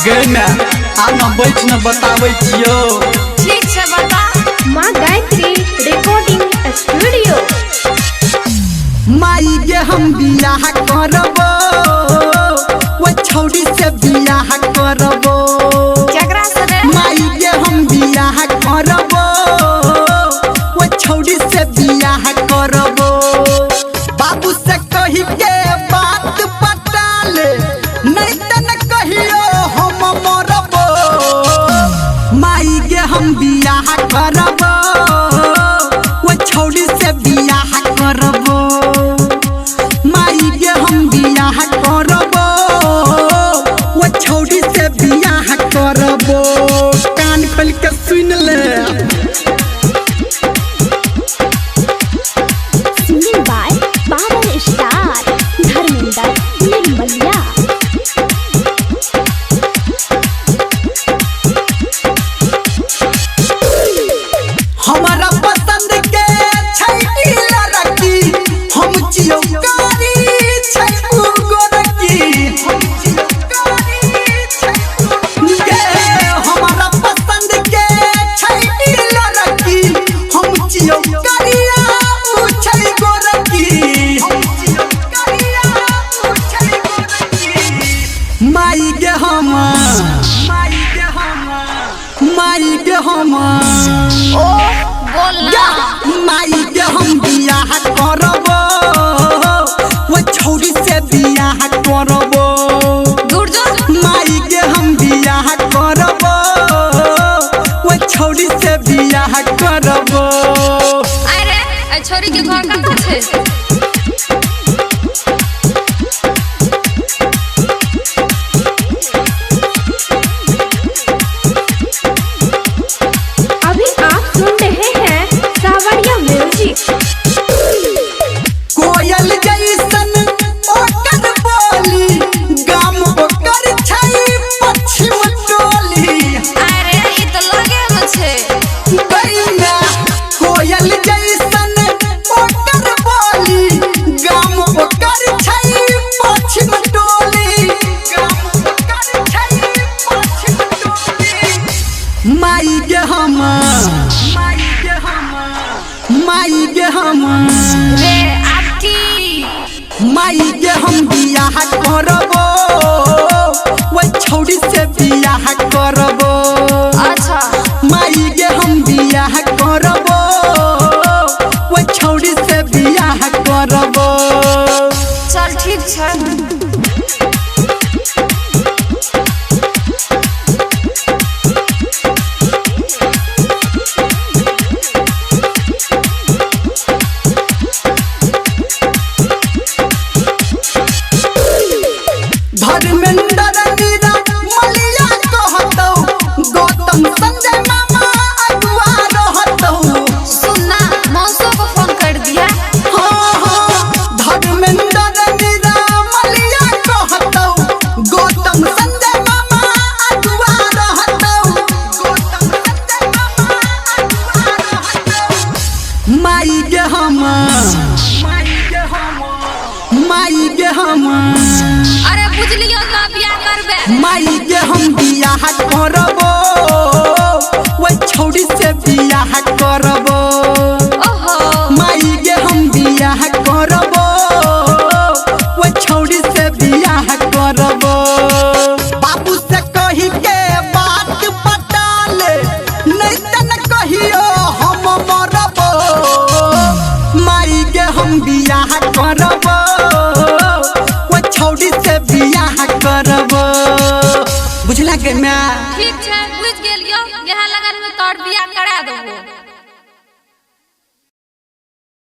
गैना आना बैठ न बताबै छियो। ठीक छै बता। माँ गायत्री रिकॉर्डिंग स्टूडियो। माई के हम बियाह करबो, वो छौड़ी से बियाह करबो। केकरा से रे? माई के हम बियाह करबो, वो छौड़ी से बियाह करबो। बाबू से कही के बात पटा ले, नहीं त न कहियो हम मरबो। माई के हम बियाह करबो, वो छौड़ी से बियाह करबो। माई के हम बियाह करबो, वो छौड़ी से बियाह करबो। कान खोल के सुन ले। Singing by power star Dharmendra Nirmaliya. हमारा पसंद के छैटी लड़की, हम चियौकारी छैपू गोरकी। के हमारा पसंद के छैटी लड़की, हम चियौकारिया छै गोरकी। माई के हम माई के हम ओ बोल ना। माई के हम बियाह करबो, वो छौड़ी से बियाह करबो। दूर जो। माई के हम बियाह करबो, वो छौड़ी से बियाह करबो। अरे ए छोरी के घर कहाँ छै? अभी आप सुन रहे हैं सावरिया म्यूजिक। कोयल जैसन ओकर बोली, गाम ओकर छै पश्चिम टोली। अरे ई तो लगे में छै। गैना कोयल जैसन ओकर बोली, गाम ओकर छै पश्चिम टोली। गाम ओकर छै पश्चिम टोली। माई के हम रे आपकी माई के हम बियाह करबो, वो छौड़ी से बियाह करबो। अच्छा माई के हम बियाह करबो, वो छौड़ी से बियाह करबो। चल ठीक छै। धर्मेंद्र मीरा मलिया कहतौ, गौतम संजय मामा अगुआ रहतौ। सुनना मौसो को फोन कर दिया। धर्मेंद्र मीरा मलिया कहतौ, गौतम संजय मामा अगुआ रहतौ। गौतम संजय मामा अगुआ रहतौ। माई के हम अरे बुझलियो ना बियाह करबे। माई के हम बियाह करबो, वो छौड़ी से बियाह करबो। ओहो माई के हम बियाह करबो, वो छौड़ी से बियाह करबो। बाबू से कही के बात पटा ले, नहीं त न कहियो हम मरबो। माई के हम बियाह करबो, वो छौड़ी से बियाह करबो। बुझला के मैं ठीक छै बुझ गेलियो। यहाँ लगन में तोर बियाह करा देबो।